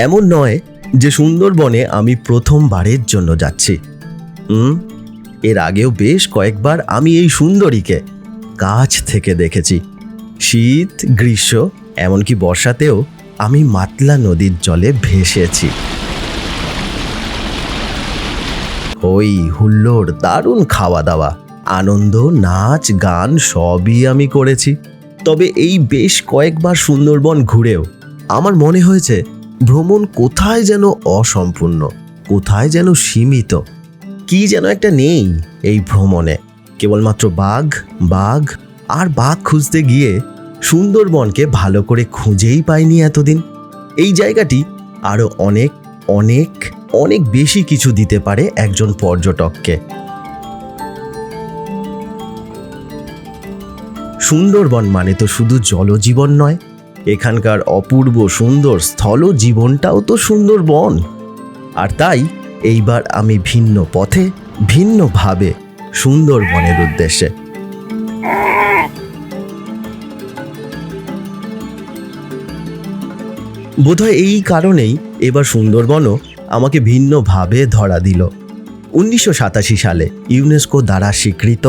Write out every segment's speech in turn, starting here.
এমন নয় যে সুন্দরবনে আমি প্রথমবারের জন্য যাচ্ছি। এর আগেও বেশ কয়েকবার আমি এই সুন্দরীকে কাছ থেকে দেখেছি। শীত, গ্রীষ্ম, এমনকি বর্ষাতেও আমি মাতলা নদীর জলে ভেসেছি। ওই হুল্লোড়, দারুণ খাওয়া দাওয়া, আনন্দ, নাচ, গান সবই আমি করেছি। তবে এই বেশ কয়েকবার সুন্দরবন ঘুরেও আমার মনে হয়েছে ভ্রমণ কোথায় যেন অসম্পূর্ণ, কোথায় যেন সীমিত। কি যেন একটা নেই এই ভ্রমণে। কেবলমাত্র বাঘ বাঘ আর বাঘ খুঁজতে গিয়ে সুন্দরবনকে ভালো করে খুঁজেই পাইনি এতদিন। এই জায়গাটি আরও অনেক অনেক অনেক বেশি কিছু দিতে পারে একজন পর্যটককে। সুন্দরবন মানে তো শুধু জলজীবন নয়, এখানকার অপূর্ব সুন্দর স্থল জীবনটাও তো সুন্দরবন। আর তাই এইবার আমি ভিন্ন পথে, ভিন্নভাবে সুন্দরবনের উদ্দেশ্যে। বোধহয় এই কারণেই এবার সুন্দরবনও আমাকে ভিন্নভাবে ধরা দিল। 1987 সালে ইউনেস্কো দ্বারা স্বীকৃত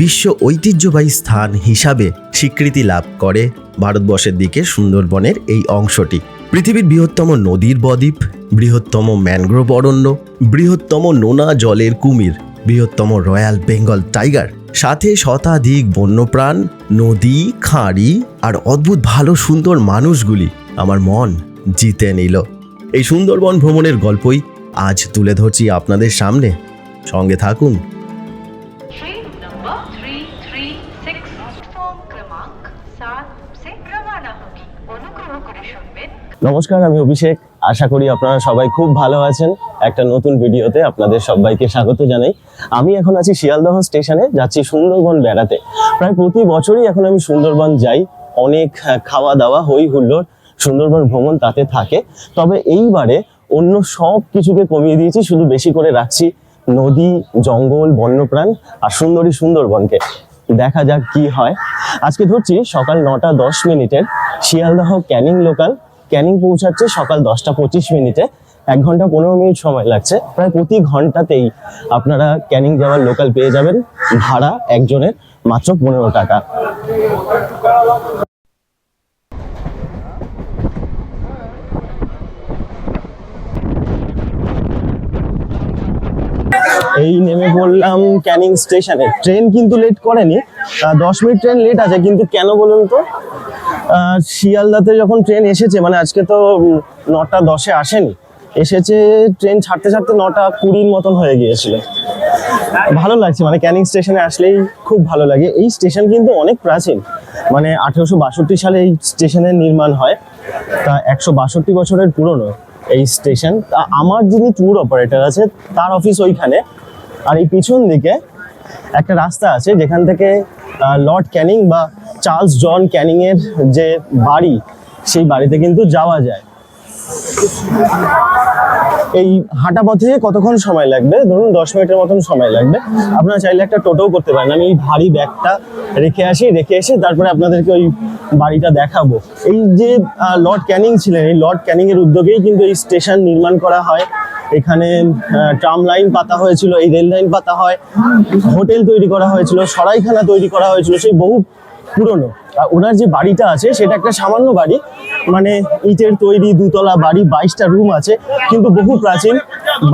বিশ্ব ঐতিহ্যবাহী স্থান হিসাবে স্বীকৃতি লাভ করে ভারতবর্ষের দিকে সুন্দরবনের এই অংশটি। পৃথিবীর বৃহত্তম নদীর বদ্বীপ, বৃহত্তম ম্যানগ্রোভ অরণ্য, বৃহত্তম নোনা জলের কুমির, বৃহত্তম রয়্যাল বেঙ্গল টাইগার, সাথে শতাধিক বন্যপ্রাণ, নদী, খাঁড়ি আর অদ্ভুত ভালো সুন্দর মানুষগুলি আমার মন জিতে নিল। এই সুন্দরবন ভ্রমণের গল্পই আজ তুলে ধরছি আপনাদের সামনে। সঙ্গে থাকুন। নমস্কার, আমি অভিষেক। আশা করি আপনারা সবাই খুব ভালো আছেন। একটা নতুন ভিডিওতে আপনাদের সবাইকে স্বাগত জানাই। আমি এখন আছি শিয়ালদহ স্টেশনে, যাচ্ছি সুন্দরবন বেড়াতে। প্রায় প্রতি বছরই এখন আমি সুন্দরবন যাই। অনেক খাওয়া দাওয়া, হই হুল্লোড়, সুন্দরবন ভ্রমণ তাতে থাকে। তবে এইবারে অন্য সব কিছুকে কমিয়ে দিয়েছি, শুধু বেশি করে রাখছি নদী, জঙ্গল, বন্যপ্রাণ আর সুন্দরী সুন্দরবনকে। দেখা যাক কি হয়। আজকে ধরছি সকাল 9টা 10 মিনিটের শিয়ালদহ ক্যানিং লোকাল। ক্যানিং পৌঁছাচ্ছে সকাল 10টা 25 মিনিটে। 1 ঘন্টা 15 মিনিট সময় লাগছে। প্রায় প্রতি ঘন্টাতেই আপনারা ক্যানিং যাওয়ার লোকাল পেয়ে যাবেন। ভাড়া একজনের মাত্র 15 টাকা। এই নেমে পড়লাম ক্যানিং স্টেশনে। ট্রেন কিন্তু লেট করেনি, 10 মিনিট ট্রেন লেট আছে। কিন্তু কেন বলুন তো, শিয়ালদাতে যখন ট্রেন এসেছে, মানে আজকে তো 9টা 10-এ আসেনি, এসেছে ট্রেন ছাড়তে ছাড়তে 9টা 20 মতন হয়ে গিয়েছিল। ভালো লাগছে, মানে ক্যানিং স্টেশনে আসলেই খুব ভালো লাগে। এই স্টেশন কিন্তু অনেক প্রাচীন, মানে 1862 সালে এই স্টেশনের নির্মাণ হয়। তা 162 বছরের পুরনো এই স্টেশন। আমার যিনি ট্যুর অপারেটর আছে তার অফিস ওইখানে। আর এই পিছন দিকে একটা রাস্তা আছে যেখান থেকে লর্ড ক্যানিং বা চার্লস জন ক্যানিং এর যে বাড়ি, সেই বাড়িতে কিন্তু যাওয়া যায়। এই হাঁটা পথে কতক্ষণ সময় লাগবে? ধরুন 10 মিনিটের মতন সময় লাগবে। আপনারা চাইলে একটা টোটোও করতে পারেন। আমি এই ভারী ব্যাগটা রেখে এসে তারপরে আপনাদেরকে ওই বাড়িটা দেখাবো। এই যে লর্ড ক্যানিং ছিলেন, এই লর্ড ক্যানিং এর উদ্যোগেই কিন্তু এই স্টেশন নির্মাণ করা হয়। এখানে ট্রাম লাইন পাতা হয়েছিল, এই রেল লাইন পাতা হয়, হোটেল তৈরি করা হয়েছিল, সরাইখানা তৈরি করা হয়েছিল, সেই বহু পুরনো। আর ওনার যে বাড়িটা আছে সেটা একটা সামান্য বাড়ি, মানে ইটের তৈরি 2তলা বাড়ি, 22টা রুম আছে, কিন্তু বহু প্রাচীন।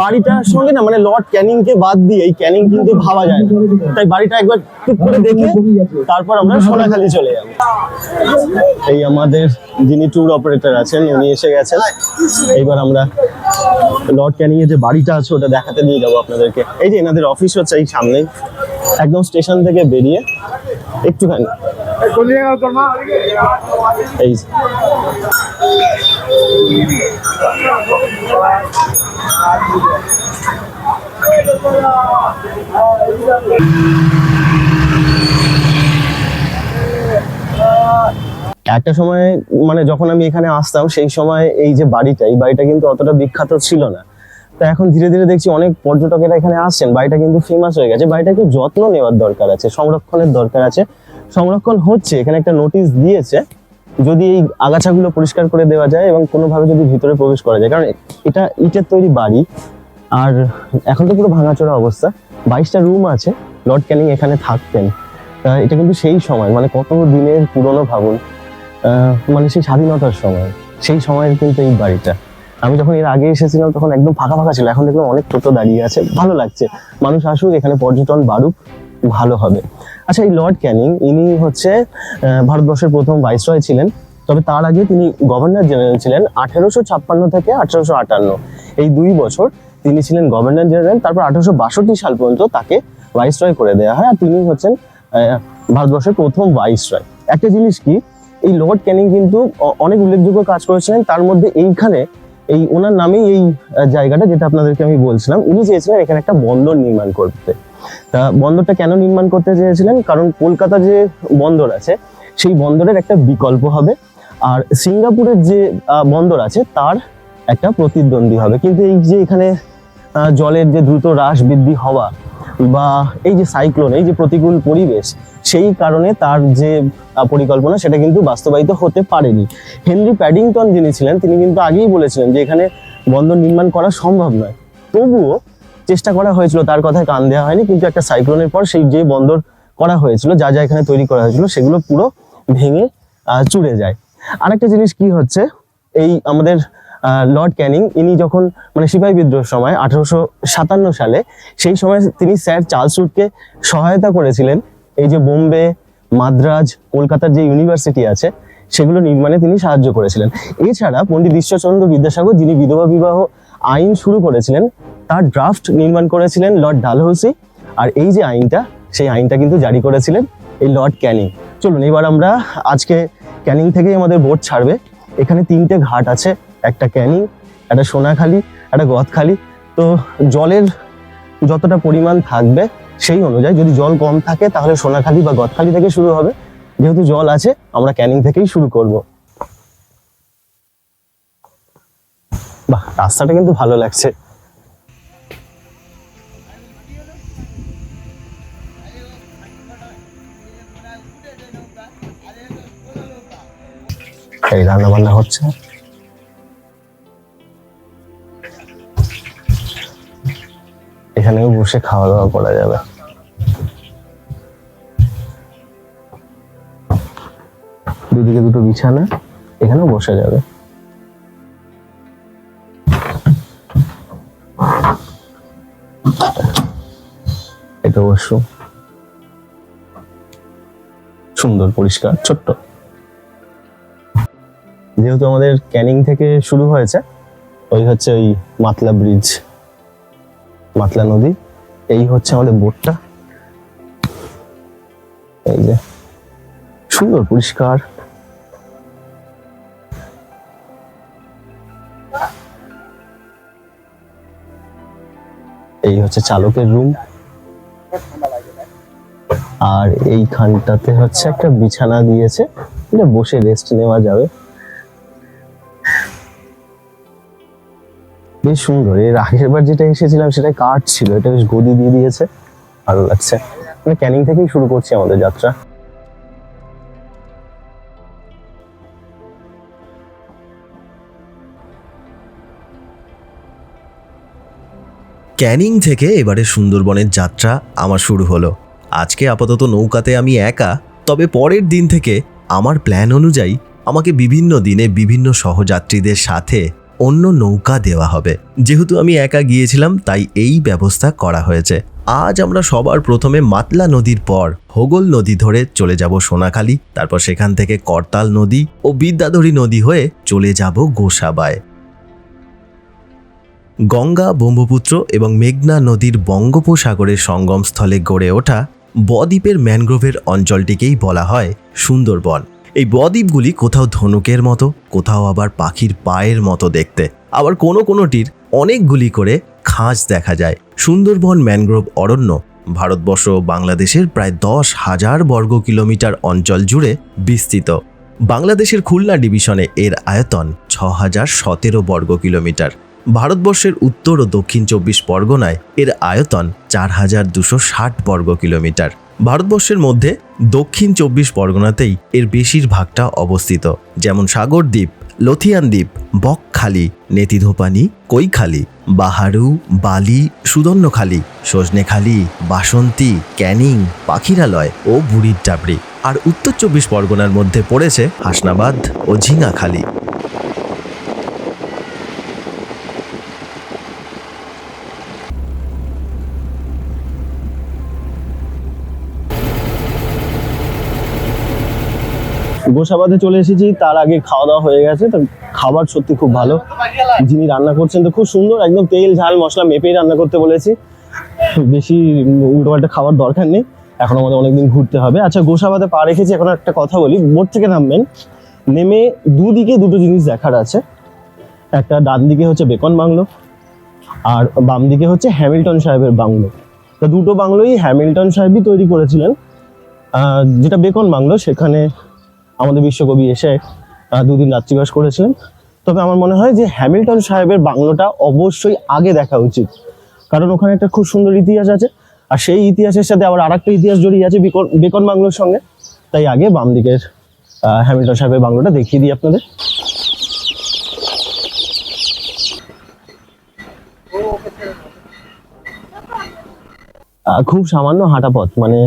বাড়িটার সঙ্গে না, মানে লর্ড ক্যানিংকে বাদ দিয়ে এই ক্যানিং কিন্তু ভাবা যায় না। তাই বাড়িটা একবার টুক করে দেখে তারপর আমরা সোনাখালি চলে যাব। এই আমাদের যিনি ট্যুর অপারেটর আছেন উনি এসে গেছেন। এইবার আমরা লর্ড ক্যানিং এর যে বাড়িটা আছে ওটা দেখাতে নিয়ে যাবো আপনাদেরকে। এই যে এনাদের অফিস হচ্ছে এই সামনেই, একদম স্টেশন থেকে বেরিয়ে একটুখানি। এই একটা সময়, মানে যখন আমি এখানে আসতাম সেই সময় এই যে বাড়িটা, এই বাড়িটা কিন্তু অতটা বিখ্যাত ছিল না। তো এখন ধীরে ধীরে দেখছি অনেক পর্যটকেরা এখানে আসছেন। বাড়িটা কিন্তু ফেমাস হয়ে গেছে। বাড়িটা একটু যত্ন নেওয়ার দরকার আছে, সংরক্ষণের দরকার আছে। সংরক্ষণ হচ্ছে, এখানে একটা নোটিশ দিয়েছে যদি এই আগাছাগুলো পরিষ্কার করে দেওয়া যায় এবং কোনোভাবে যদি ভিতরে প্রবেশ করা যায়, কারণ এটা ইটের তৈরি বাড়ি আর এখন তো পুরো ভাঙাচোরা অবস্থা। 22টা রুম আছে, লর্ড ক্যানিং এখানে থাকতেন। এটা কিন্তু সেই সময়, মানে কত দিনের পুরনো ভাবুন, মানে সেই স্বাধীনতার সময়, সেই সময়ের কিন্তু এই বাড়িটা। আমি যখন এর আগে এসেছিলাম তখন একদম ফাঁকা ফাঁকা ছিল, এখন দেখলাম অনেক টোটো দাঁড়িয়ে আছে, ভালো লাগছে। মানুষ আসুক, এখানে পর্যটন বাড়ুক, ভালো হবে। আচ্ছা, এই লর্ড ক্যানিং ইনি হচ্ছে ভারতবর্ষের প্রথম ভাইসরয় ছিলেন, তবে তার আগে তিনি গভর্নর জেনারেল ছিলেন 1856 থেকে 1858, এই 2 বছর তিনি ছিলেন গভর্নর জেনারেল। তারপর 1862 সাল পর্যন্ত তাকে ভাইসরয় করে দেওয়া হয়, আর তিনি হচ্ছেন ভারতবর্ষের প্রথম ভাইসরয়। একটা জিনিস কি, এই লর্ড ক্যানিং কিন্তু অনেক উল্লেখযোগ্য কাজ করেছিলেন, তার মধ্যে এইখানে এই ওনার নামেই এই জায়গাটা যেটা আপনাদেরকে আমি বলছিলাম, উনি চেয়েছিলেন এখানে একটা বন্দর নির্মাণ করতে। তা বন্দরটা কেন নির্মাণ করতে চেয়েছিলেন, কারণ কলকাতা যে বন্দর আছে সেই বন্দরের একটা বিকল্প হবে, আর সিঙ্গাপুরের যে বন্দর আছে তার একটা প্রতিদ্বন্দ্বী হবে। কিন্তু এই যে এখানে জলের যে দ্রুত হ্রাস বৃদ্ধি হওয়া বা এই যে সাইক্লোন, এই যে প্রতিকূল পরিবেশ, সেই কারণে তার যে পরিকল্পনা সেটা কিন্তু বাস্তবায়িত হতে পারেনি। হেনরি প্যাডিংটন যিনি ছিলেন তিনি কিন্তু আগেই বলেছিলেন যে এখানে বন্দর নির্মাণ করা সম্ভব নয়, তবুও চেষ্টা করা হয়েছিল, তার কথায় কান দেওয়া হয়নি। কিন্তু একটা সাইক্লোনের পর সেই যে বন্দর করা হয়েছিল, যা যা এখানে তৈরি করা হয়েছিল, সেগুলো পুরো ভেঙে চুরে যায়। আরেকটা জিনিস কি হচ্ছে, এই আমাদের লর্ড ক্যানিং ইনি যখন মানে সিপাহী বিদ্রোহের সময় 1857 সালে, সেই সময় তিনি স্যার চার্লস উডকে সহায়তা করেছিলেন এই যে বোম্বে, মাদ্রাজ, কলকাতার যে ইউনিভার্সিটি আছে সেগুলো নির্মাণে তিনি সাহায্য করেছিলেন। এছাড়া পণ্ডিত ঈশ্বরচন্দ্র বিদ্যাসাগর, যিনি বিধবা বিবাহ আইন শুরু করেছিলেন, তার ড্রাফট নির্মাণ করেছিলেন লর্ড ডালহৌসি, আর এই যে আইনটা, সেই আইনটা কিন্তু জারি করেছিলেন এই লর্ড ক্যানিং। চলুন এবার আমরা আজকে ক্যানিং থেকেই আমাদের বোট ছাড়বে। এখানে 3টে ঘাট আছে, একটা ক্যানিং, একটা সোনাখালি, একটা গদখালি। তো জলের যতটা পরিমাণ থাকবে সেই অনুযায়ী, যদি জল কম থাকে তাহলে সোনাখালি বা গদখালি থেকে শুরু হবে, যেহেতু জল আছে আমরা ক্যানিং থেকেই শুরু করব। বাহ, রাস্তাটা কিন্তু ভালো লাগছে। এই রান্না বান্না হচ্ছে, এখানেও বসে খাওয়া দাওয়া করা যাবে। দুদিকে দুটো বিছানা, এখানেও বসা যাবে। এটা ওয়াশরুম, সুন্দর পরিষ্কার ছোট্ট। যেহেতু আমাদের ক্যানিং থেকে শুরু হয়েছে, ওই হচ্ছে ওই মাতলা ব্রিজ, মাতলা নদী, এই হচ্ছে আমাদের বোটটা। এই যে সুন্দর পরিষ্কার। এই হচ্ছে চালকের রুম, আর এইখানটাতে হচ্ছে একটা বিছানা দিয়েছে, এটা বসে রেস্ট নেওয়া যাবে। বেশ সুন্দর। এর আগের বার যেটা এসেছিলাম সেটা কাঠ ছিল, এটা বেশ গদি দিয়ে দিয়েছে, ভালো লাগছে। মানে ক্যানিং থেকেই শুরু করছি আমাদের যাত্রা। ক্যানিং থেকে এবারে সুন্দরবনের যাত্রা আমার শুরু হলো। আজকে আপাতত নৌকাতে আমি একা, তবে পরের দিন থেকে আমার প্ল্যান অনুযায়ী আমাকে বিভিন্ন দিনে বিভিন্ন সহযাত্রীদের সাথে অন্য নৌকা দেওয়া হবে। যেহেতু আমি একা গিয়েছিলাম তাই এই ব্যবস্থা করা হয়েছে। আজ আমরা সবার প্রথমে মাতলা নদীর পর হোগল নদী ধরে চলে যাব সোনাখালি, তারপর সেখান থেকে করতাল নদী ও বিদ্যাধরী নদী হয়ে চলে যাব গোসাবায়। গঙ্গা, ব্রহ্মপুত্র এবং মেঘনা নদীর বঙ্গোপসাগরের সঙ্গমস্থলে গড়ে ওঠা বদ্বীপের ম্যানগ্রোভের অঞ্চলটিকেই বলা হয় সুন্দরবন। এই বদ্বীপগুলি কোথাও ধনুকের মতো, কোথাও আবার পাখির পায়ের মতো দেখতে, আবার কোনোটির অনেকগুলি করে খাঁজ দেখা যায়। সুন্দরবন ম্যানগ্রোভ অরণ্য ভারতবর্ষ ও বাংলাদেশের প্রায় 10,000 বর্গ কিলোমিটার অঞ্চল জুড়ে বিস্তৃত। বাংলাদেশের খুলনা ডিভিশনে এর আয়তন 6,017 বর্গ কিলোমিটার। ভারতবর্ষের উত্তর ও দক্ষিণ 24 পরগনায় এর আয়তন 4,260 বর্গ কিলোমিটার। ভারতবর্ষের মধ্যে দক্ষিণ 24 পরগনাতেই এর বেশিরভাগটা অবস্থিত, যেমন সাগরদ্বীপ, লথিয়ান দ্বীপ, বকখালি, নেতিধোপানি, কৈখালি, বাহারু, বালি, সুদর্ণখালি, সজনেখালি, বাসন্তী, ক্যানিং, পাখিরালয় ও বুড়ির ডাবরি। আর উত্তর 24 পরগনার মধ্যে পড়েছে হাসনাবাদ ও ঝিঙাখালি। গোসাবাদে চলে এসেছি, তার আগে খাওয়া দাওয়া হয়ে গেছে। তো খাবার সত্যি খুব ভালো, যিনি রান্না করছেন তো খুব সুন্দর, একদম তেল ঝাল মশলা মেপেই রান্না করতে বলেছি। বেশি উল্টোপাল্টা খাবার দরকার নেই, এখন আমাদের অনেকদিন ঘুরতে হবে। আচ্ছা, গোসাবাদে পা রেখেছি, এখন একটা কথা বলি। বোট থেকে নামবেন, নেমে দুদিকে দুটো জিনিস দেখার আছে। একটা ডান দিকে হচ্ছে বেকন বাংলো, আর বাম দিকে হচ্ছে হ্যামিল্টন সাহেবের বাংলো। তো দুটো বাংলোই হ্যামিল্টন সাহেবই তৈরি করেছিলেন। যেটা বেকন বাংলো, সেখানে আমাদের বিশ্বকবি এসে 2 দিন রাত্রিবাস করেছিলেন। তবে আমার মনে হয় যে হ্যামিল্টন সাহেবের বাংলোটা অবশ্যই আগে দেখা উচিত, কারণ ওখানে একটা খুব সুন্দর ইতিহাস আছে, আর সেই ইতিহাসের সাথে আবার আরেকটা ইতিহাস জড়িয়ে আছে বেকন বাংলোর সঙ্গে। তাই আগে বাম দিকের হ্যামিল্টন সাহেবের বাংলোটা দেখিয়ে দিই আপনাদের। খুব সামান্য হাঁটা পথ, মানে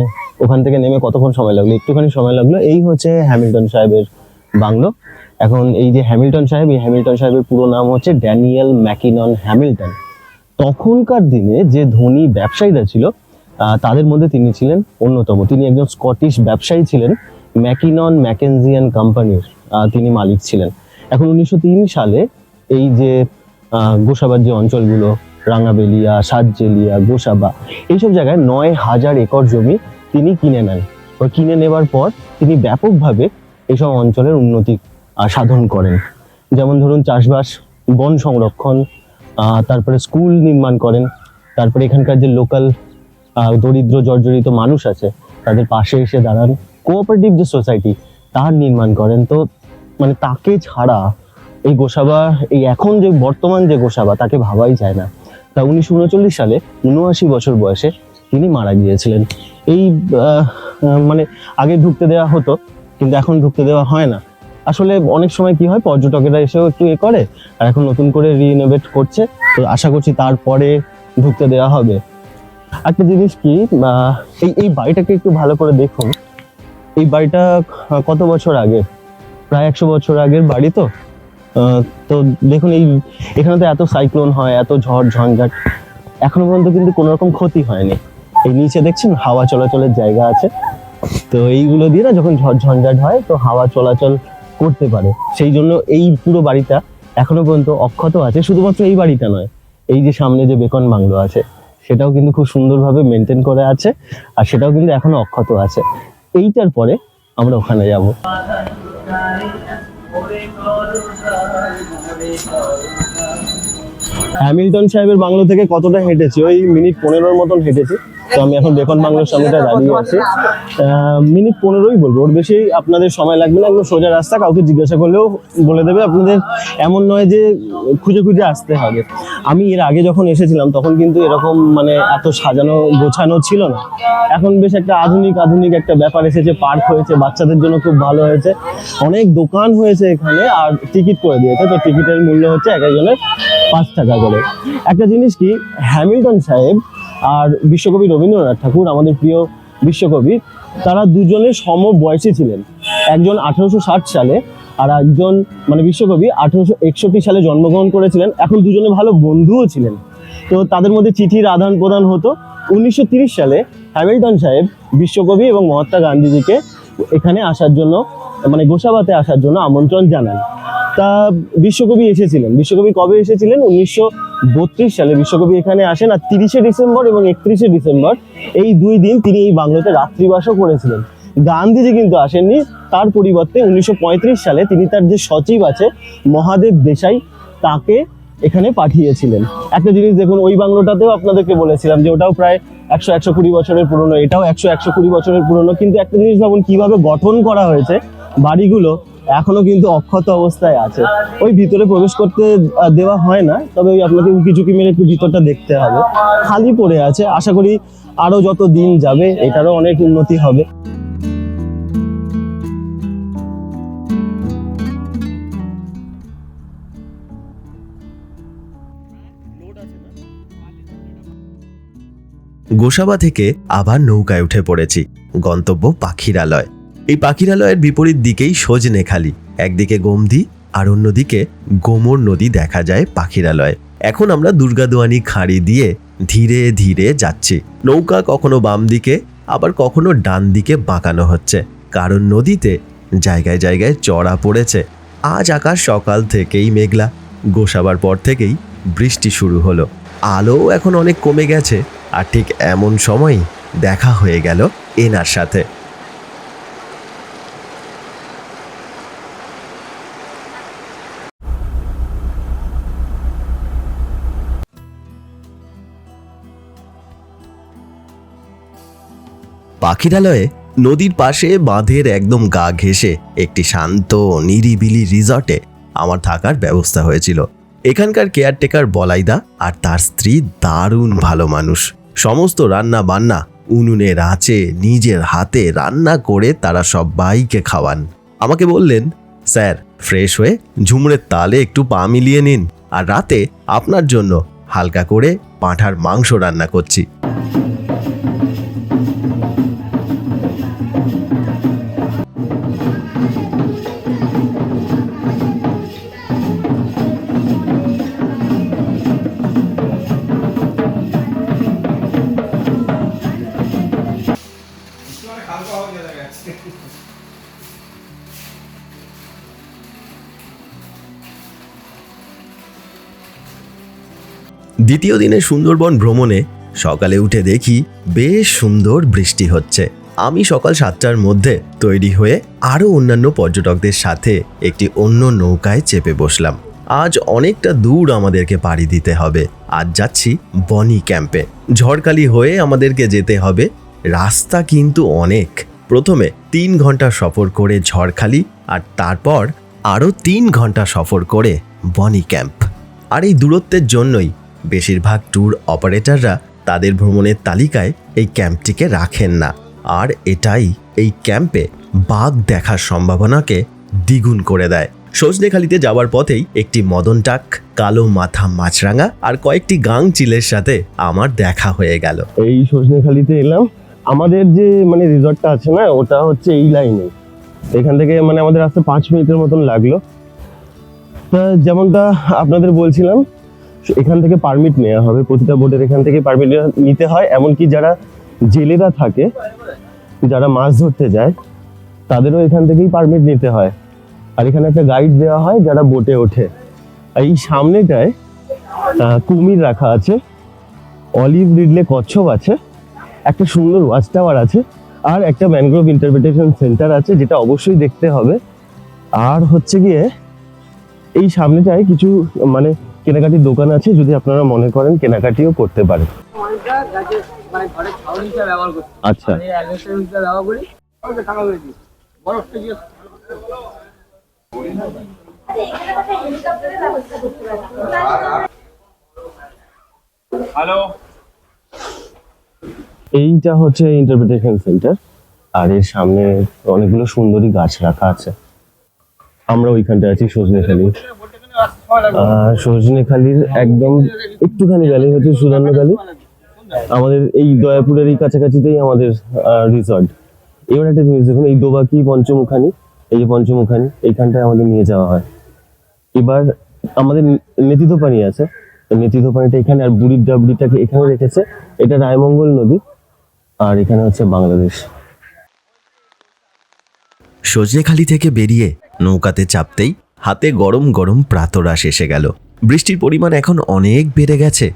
ওখান থেকে নেমে কতক্ষণ সময় লাগলো, একটুখানি সময় লাগলো। এই হচ্ছে হ্যামিল্টন সাহেবের বাংলো। এখন এই যে হ্যামিল্টন সাহেব, এই হ্যামিল্টন সাহেবের পুরো নাম হচ্ছে ড্যানিয়েল ম্যাকিনন হ্যামিল্টন। তখনকার দিনে যে ধনী ব্যবসায়ীরা ছিল তাদের মধ্যে তিনি ছিলেন অন্যতম। তিনি একজন স্কটিশ ব্যবসায়ী ছিলেন, ম্যাকিনন ম্যাকেনজিয়ান কোম্পানির তিনি মালিক ছিলেন। এখন 1903 সালে এই যে গোসাবার যে অঞ্চলগুলো, রাঙাবেলিয়া, সাতজেলিয়া, গোসাবা, এইসব জায়গায় 9000 একর জমি তিনি কিনে নেন। কিনে নেবার পর তিনি ব্যাপকভাবে এইসব অঞ্চলের উন্নতি সাধন করেন। যেমন ধরুন চাষবাস, বন সংরক্ষণ, তারপরে স্কুল নির্মাণ করেন। তারপরে এখানকার যে লোকাল দরিদ্র জর্জরিত মানুষ আছে তাদের পাশে এসে দাঁড়ান। কোঅপারেটিভ যে সোসাইটি তার নির্মাণ করেন। তো মানে তাকে ছাড়া এই গোসাবা, এই এখন যে বর্তমান যে গোসাবা, তাকে ভাবাই যায় না। তা 1939 সালে 79 বছর বয়সে তিনি মারা গিয়েছিলেন। এই মানে আগে ঢুকতে দেওয়া হতো, কিন্তু এখন ঢুকতে দেওয়া হয় না। আসলে অনেক সময় কি হয়, পর্যটকেরা এসেও একটু করে, আর এখন নতুন করে রিনোভেট করছে। তো আশা করছি তারপরে ঢুকতে দেওয়া হবে। একটা জিনিস কি, এই বাড়িটাকে একটু ভালো করে দেখুন। এই বাড়িটা কত বছর আগে, প্রায় 100 বছর আগের বাড়ি। তো দেখুন, এখানে তো এত সাইক্লোন হয়, এত ঝড় ঝঞ্ঝাট, এখনো পর্যন্ত কিন্তু কোনো রকম ক্ষতি হয়নি। এই নিচে দেখছেন হাওয়া চলাচলের জায়গা আছে। তো এইগুলো দিয়ে না যখন ঝড় ঝঞ্ঝাট হয় তো হাওয়া চলাচল করতে পারে, সেই জন্য এই পুরো বাড়িটা এখনো পর্যন্ত অক্ষত আছে। শুধুমাত্র এই বাড়িটা নয়, এই যে সামনে যে বেকন বাংলো আছে সেটাও কিন্তু খুব সুন্দরভাবে মেনটেন করে আছে, আর সেটাও কিন্তু এখনো অক্ষত আছে। এইটার পরে আমরা ওখানে যাব। হ্যামিল্টন সাহেবের বাংলো থেকে কতটা হেঁটেছি, ওই মিনিট 15 মতন হেঁটেছি। তো আমি এখন বেকন বাংলোর সামনেটা দাঁড়িয়ে আছি। মিনিট 15ই বলবো, ওর বেশি আপনাদের সময় লাগবে না। একদম সোজা রাস্তা, কাউকে জিজ্ঞাসা করলেও বলে দেবে আপনাদের, এমন নয় যে খুঁজে খুঁজে আসতে হবে। আমি এর আগে যখন এসেছিলাম তখন কিন্তু এরকম মানে এত সাজানো গোছানো ছিল না। এখন বেশ একটা আধুনিক একটা ব্যাপার এসেছে, পার্ক হয়েছে, বাচ্চাদের জন্য খুব ভালো হয়েছে, অনেক দোকান হয়েছে এখানে, আর টিকিট করে দিয়েছে। তো টিকিটের মূল্য হচ্ছে এক একজনের 5 টাকা করে। একটা জিনিস কি, হ্যামিল্টন সাহেব আর বিশ্বকবি রবীন্দ্রনাথ ঠাকুর, আমাদের প্রিয় বিশ্বকবি, তারা দুজনের সমবয়সী ছিলেন। একজন 1860 সালে আর একজন মানে বিশ্বকবি 1861 সালে জন্মগ্রহণ করেছিলেন। এখন দুজনে ভালো বন্ধুও ছিলেন। তো তাদের মধ্যে চিঠির আদান প্রদান হতো। 1930 সালে হ্যামিল্টন সাহেব বিশ্বকবি এবং মহাত্মা গান্ধীজিকে এখানে আসার জন্য, মানে গোসাবাতে আসার জন্য আমন্ত্রণ জানান। তা বিশ্বকবি এসেছিলেন। বিশ্বকবি কবে এসেছিলেন? 1932 সালে বিশ্বকবি এখানে আসেন। আর 30শে ডিসেম্বর এবং 31শে ডিসেম্বর এই 2 দিন তিনি এই বাংলোতে রাত্রিবাসও করেছিলেন। গান্ধীজি কিন্তু আসেননি, তার পরিবর্তে 1935 সালে তিনি তার যে সচিব আছে মহাদেব দেশাই, তাকে এখানে পাঠিয়েছিলেন। একটা জিনিস দেখুন, ওই বাংলোটাতেও আপনাদেরকে বলেছিলাম যে ওটাও প্রায় 100-120 বছরের পুরনো, এটাও 100-120 বছরের পুরনো। কিন্তু একটা জিনিস ভাবুন, কিভাবে গঠন করা হয়েছে বাড়িগুলো এখনো কিন্তু অক্ষত অবস্থায় আছে। ওই ভিতরে প্রবেশ করতে দেওয়া হয় না, তবে ওই আপনাকে উঁকি ঝুঁকি মেরে একটু ভিতরটা দেখতে হবে। খালি পড়ে আছে, আশা করি আরো যত দিন যাবে এটারও অনেক উন্নতি হবে। গোসাবা থেকে আবার নৌকায় উঠে পড়েছি। গন্তব্য পাখিরালয়। এই পাখিরালয়ের বিপরীত দিকেই সজনেখালি, একদিকে গোমদী আর অন্যদিকে গোমর নদী দেখা যায় পাখিরালয়ে। এখন আমরা দুর্গাদোয়ানি খাঁড়ি দিয়ে ধীরে ধীরে যাচ্ছি। নৌকা কখনো বাম দিকে আবার কখনো ডান দিকে বাঁকানো হচ্ছে, কারণ নদীতে জায়গায় জায়গায় চড়া পড়েছে। আজ আকাশ সকাল থেকেই মেঘলা। গোসাবার পর থেকেই বৃষ্টি শুরু হলো। আলো এখন অনেক কমে গেছে, আর ঠিক এমন সময়ই দেখা হয়ে গেল এনার সাথে। পাখিরালয়ে নদীর পাশে বাঁধের একদম গা ঘেঁষে একটি শান্ত নিরিবিলি রিসর্টে আমার থাকার ব্যবস্থা হয়েছিল। এখানকার কেয়ারটেকার বলাইদা আর তার স্ত্রী দারুণ ভালো মানুষ। সমস্ত রান্না বান্না উনুনের আঁচে নিজের হাতে রান্না করে তারা সবাইকে খাওয়ান। আমাকে বললেন, স্যার ফ্রেশ হয়ে ঝুমুরের তালে একটু পা মিলিয়ে নিন, আর রাতে আপনার জন্য হালকা করে পাঁঠার মাংস রান্না করছি। দ্বিতীয় দিনে সুন্দরবন ভ্রমণে সকালে উঠে দেখি বেশ সুন্দর বৃষ্টি হচ্ছে। আমি সকাল 7টার মধ্যে তৈরি হয়ে আরও অন্যান্য পর্যটকদের সাথে একটি অন্য নৌকায় চেপে বসলাম। আজ অনেকটা দূর আমাদেরকে পাড়ি দিতে হবে। আজ যাচ্ছি বনি ক্যাম্পে। ঝড়খালি হয়ে আমাদেরকে যেতে হবে। রাস্তা কিন্তু অনেক। প্রথমে 3 ঘন্টা সফর করে ঝড়খালি, আর তারপর আরও 3 ঘন্টা সফর করে বনি ক্যাম্প। আর এই দূরত্বের জন্যই বেশিরভাগ ট্যুর অপারেটররা তাদের ভ্রমণের তালিকায় এই ক্যাম্পটিকে রাখেন না। আর এটাই এই ক্যাম্পে বাঘ দেখার সম্ভাবনাকে দ্বিগুণ করে দেয়। সজনেখালিতে যাওয়ার পথেই একটি মদনটাক, কালো মাথা মাছরাঙা আর কয়েকটি গাং চিলের সাথে আমার দেখা হয়ে গেল। এই সজনেখালিতে এলাম। আমাদের যে রিসর্টটা আছে না, ওটা হচ্ছে এই লাইনে। এখান থেকে আমাদের আসতে 5 মিনিটের মতন লাগলো। তা যেমনটা আপনাদের বলছিলাম, এখান থেকে পারমিট নেওয়া হবে। প্রতিটা বোটের এখান থেকে পারমিট নিতে হয়। এমনকি যারা জেলেরা থাকে, যারা মাছ ধরতে যায়, তাদেরও এখান থেকেই পারমিট নিতে হয়। আর এখানে একটা গাইড দেওয়া হয় যারা বোটে ওঠে। এই সামনেটায় কুমির রাখা আছে, অলিভ রিডলে কচ্ছপ আছে, একটা সুন্দর ওয়াচ টাওয়ার আছে, আর একটা ম্যানগ্রোভ ইন্টারপ্রিটেশন সেন্টার আছে, যেটা অবশ্যই দেখতে হবে। আর হচ্ছে গিয়ে এই সামনেটায় কিছু কেনাকাটির দোকান আছে, যদি আপনারা মনে করেন কেনাকাটিও করতে পারেন। আচ্ছা, এইটা হচ্ছে ইন্টারপ্রিটেশন সেন্টার। আর এর সামনে অনেকগুলো সুন্দরী গাছ রাখা আছে। আমরা ওইখানটা আছি সজনেখালি। সজনেখালির একদম একটুখানি গেলেই হচ্ছে সুধান্যখালি। আমাদের এই দয়াপুরের এই কাছাকাছিতেই আমাদের রিসর্ট। এবার একটা জিনিস দেখুন, এই দোবাকি পঞ্চমুখানি, এই যে পঞ্চমুখানি, এইখানটায় আমাদের নিয়ে যাওয়া হয়। এবার আমাদের নেতিদোপানি আছে, নেতিদোপানিটা এখানে, আর বুড়ির ডাবড়িটাকে এখানে রেখেছে। এটা রায়মঙ্গল নদী, আর এখানে হচ্ছে বাংলাদেশ। সজনেখালি থেকে বেরিয়ে নৌকাতে চাপতেই হাতে গরম গরম প্রাতরাশ এসে গেল। বৃষ্টির পরিমাণ এখন অনেক বেড়ে গেছে।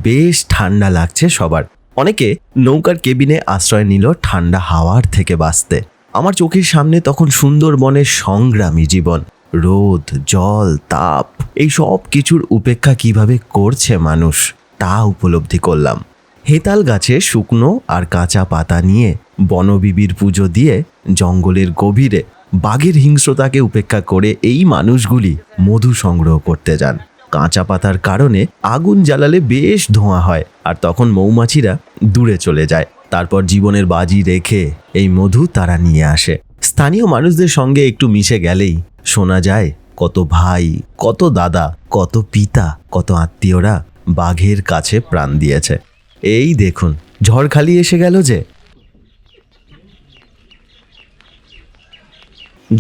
বেশ ঠান্ডা লাগছে সবার। অনেকে নৌকার কেবিনে আশ্রয় নিল ঠান্ডা হাওয়ার থেকে বাঁচতে। আমার চোখের সামনে তখন সুন্দরবনের সংগ্রামী জীবন। রোদ, জল, তাপ, এই সব কিছুর উপেক্ষা কিভাবে করছে মানুষ, তা উপলব্ধি করলাম। হেতাল গাছে শুকনো আর কাঁচা পাতা নিয়ে বনবিবির পুজো দিয়ে জঙ্গলের গভীরে বাঘের হিংস্রতাকে উপেক্ষা করে এই মানুষগুলি মধু সংগ্রহ করতে যান। কাঁচা পাতার কারণে আগুন জ্বালালে বেশ ধোঁয়া হয়, আর তখন মৌমাছিরা দূরে চলে যায়। তারপর জীবনের বাজি রেখে এই মধু তারা নিয়ে আসে। স্থানীয় মানুষদের সঙ্গে একটু মিশে গেলেই শোনা যায় কত ভাই, কত দাদা, কত পিতা, কত আত্মীয়রা বাঘের কাছে প্রাণ দিয়েছে। এই দেখুন, ঝড়খালি এসে গেল যে।